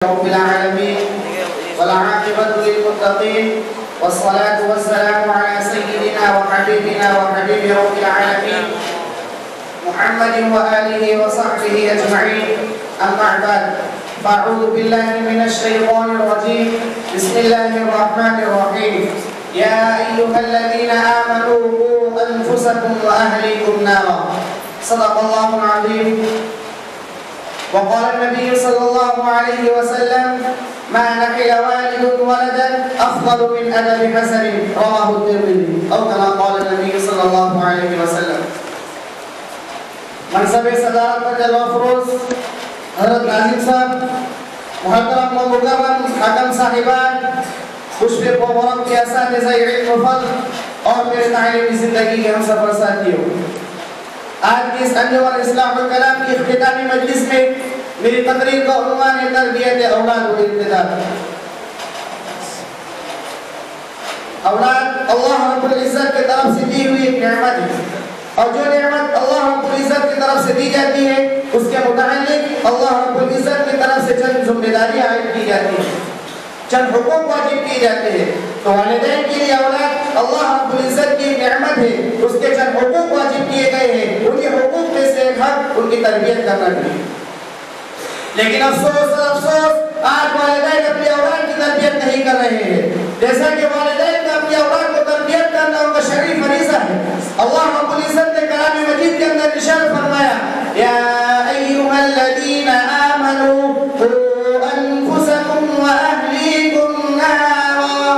رب العالمين والعاقبة للمتقين والصلاة والسلام على سيدنا وحبيبنا وحبيب رب العالمين محمد وآله وصحبه أجمعين. أما بعد فأعوذ بالله من الشيطان الرجيم. بسم الله الرحمن الرحيم. يا أيها الذين آمنوا قوا أنفسكم وأهليكم نارا. صدق الله العظيم. وقال النبي صلى الله عليه وسلم ما نحل والد ولدا أفضل من أدب حسن رواه الترمذي أو كما قال النبي صلى الله عليه وسلم. منصب صدارت پر جلوہ فروز حضرت ناظم صاحب، محترم و مکرم حکم صاحبان، خوش پہ پوبرم کے اساتذہ علم و فضل اور میرے تعلیمی زندگی کے ہم سفر ساتھیوں، آج کی اس انجمن اصلاح الکلام کی اختتامی مجلس میں میری تقریر کا عنوان ہے تربیت اولاد و ارتداد. اولاد اللہ رب العزت کی طرف سے دی ہوئی ایک نعمت ہے، اور جو نعمت اللہ رب العزت کی طرف سے دی جاتی ہے اس کے متعلق اللہ رب العزت کی طرف سے چند ذمہ داریاں عائد کی جاتی ہیں، چند حقوق واجب کیے جاتے ہیں. تو والدین کے لیے اولاد اللہ رب العزت کی نعمت ہے، اس کے چند حقوق واجب کیے گئے ہیں. ان کے حقوق میں سے ایک حق ان کی تربیت کرنا چاہیے. لیکن افسوس آج والدین اپنی اولاد کی تربیت نہیں کر رہے ہیں، جیسا کہ والدین کا اپنی اولاد کو تربیت کرنا ان کا شرعی فریضہ ہے. اللہ رب العزت نے کلام مجید کے اندر ارشاد فرمایا یا ایھا الذین آمنوا قوا انفسکم واہلیکم نارا.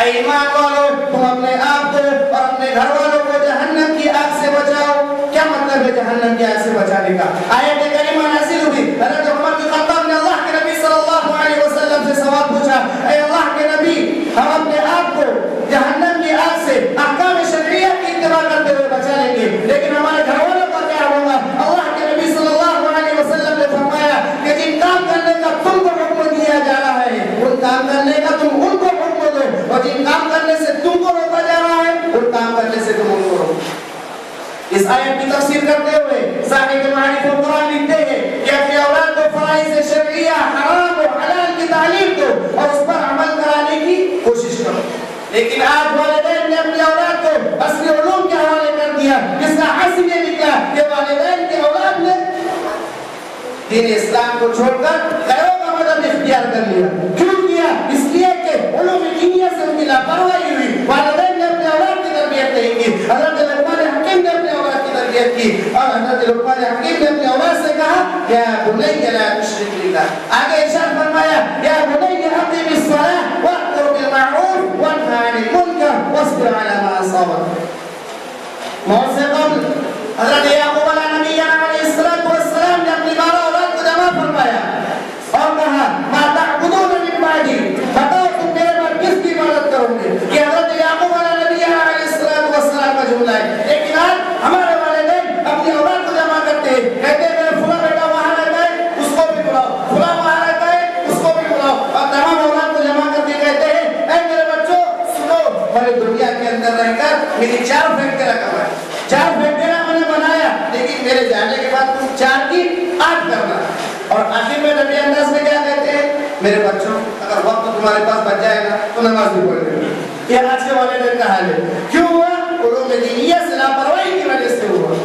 اے ایمان والو، تم اپنے آپ کو اور اپنے گھر والوں کو جہنم کی آگ سے بچاؤ. کیا مطلب ہے جہنم کی آگ سے بچانے کا؟ آیت کریمہ نازل ہوئی، حضرت عمر بن خطاب نے اللہ کے نبی صلی اللہ علیہ وسلم سے سوال پوچھا، اے اللہ کے نبی، ہم اپنے آپ کو جہنم کی آگ سے احکام شرعیہ کی اتباع کرتے ہوئے بچا لیں گے، لیکن ہمارے گھر والوں کا کیا ہوگا؟ اللہ کے نبی صلی اللہ علیہ وسلم نے فرمایا کہ جن کام کرنے کا تم کو حکم دیا جا رہا ہے ان کام کرنے کا تم ان کو حکم دو، اور جن کام کرنے سے تم کو روکا جا رہا ہے ان کام کرنے سے تم ان کو روکو. اس آیت کی تفسیر کرتے ہوئے صاحب معارف القرآن لکھتے ہیں کہ اپنے اولاد کو فرائض شرعیہ حرام و حلال کی تعلیم دو اور اس پر عمل کرانے کی کوشش کرو. لیکن آج والدین نے اپنی اولاد کو اصل علوم کے حوالے کر دیا، جس کا حاصل یہ نکلا کہ والدین کی اولاد نے دین اسلام کو چھوڑ کر غیروں کا مذہب اختیار کر لیا. کیوں کیا؟ اس لیے کہ علوم دینیہ سے ان کی لاپرواہی ہوئی. والدین نے اپنے اولاد کی تربیت نہیں کی. حضرت لقمان حکیم نے اپنے اولاد کی تربیت کی، اور حضرت لقمان حکیم نے اپنے اولاد سے کہا یا بنی لا تشرک باللہ. آگے ارشاد فرمایا یا بنی اقم الصلاۃ وامر بالمعروف وانہ عن المنکر واصبر علی ما اصابک. موت سے قبل حضرت یعقوب علیہ نبی علیہ السلام نے اپنی 12 اولاد کو جمع فرمایا اور کہا ما تعبدون من بعدی، بتاؤ تم میرے بعد کس کی عبادت کرو گے؟ یہ حضرت یعقوب علیہ نبی علیہ السلام کا جملہ ہے. لیکن آج ہمارے والدین اپنی اولاد کو جمع کرتے ہیں، کہتے ہیں میرا فلاں بیٹا وہاں رہتا ہے اس کو بھی بلاؤ، فلاں وہاں رہتا ہے اس کو بھی بلاؤ، اور تمام اولاد کو جمع کر کے کہتے ہیں اے میرے بچوں سنو، ہماری دنیا کے اندر رہ کر میری 4 فیکٹری رکھا ہے، 4 فیکٹری میں نے بنایا، لیکن میرے جانے کے بعد تم 4 کی 8 کرنا. اور آخر میں نبی انداز میں کیا کہتے ہیں؟ میرے بچوں اگر وقت تمہارے پاس بچ جائے گا تو نماز بھی پڑھ لیں. یہ آج کے والدین کا حال ہے. کیوں ہوا؟ علوم دینیہ سے لاپرواہی کی وجہ سے ہوا.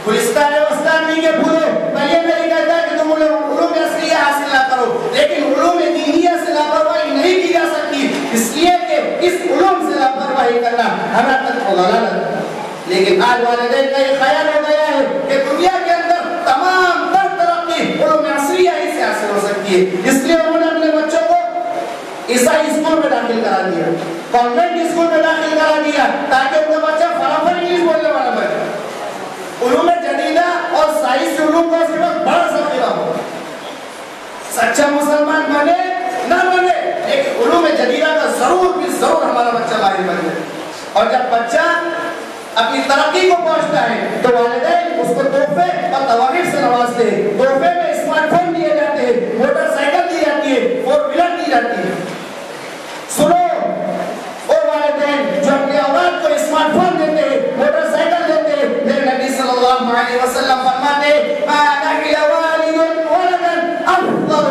گلستان وسطان نہیں کے بھولو، میں یہ نہیں کہتا کہ تم علوم اصلیہ حاصل نہ کرو، لیکن علوم دینیہ سے لاپرواہی نہیں کی جا سکتی، اس لیے کہ اس علوم سے لاپرواہی کرنا ہمارا تک ضلالت ہے. لیکن آج والدین کا یہ خیال ہو گیا ہے کہ دنیا کے اندر تمام تر ترقی علوم عصریہ ہی سے حاصل ہو سکتی ہے، اس لیے انہوں نے اپنے بچوں کو عیسائی اسکول میں داخل کرا دیا، کانوینٹ اسکول میں داخل کرا دیا، تاکہ ان کا بچہ فٹافٹ انگلش بولنے والا بنے، علوم جدیدہ اور سائنس علوم کا اس وقت بڑا ذخیرہ ہو. سچا مسلمان بنے نہ بنے لیکن علوم جدیدہ کا ضرور بھی ضرور ہمارا بچہ ماہر بن جائے. اور جب بچہ اپنی ترقی کو پہنچتا ہے تو والدین اس کو تحفے اور تواقف سے نوازتے ہیں. تحفے میں اسمارٹ فون دیے جاتے ہیں، موٹر سائیکل دی جاتی ہے، 4 ویلر دی جاتی ہے. سنو او والدین جو اپنے اولاد کو اسمارٹ فون دیتے ہیں، موٹر سائیکل دیتے ہیں، میرے نبی صلی اللہ علیہ وسلم فرماتے ما نحل والد ولدا افضل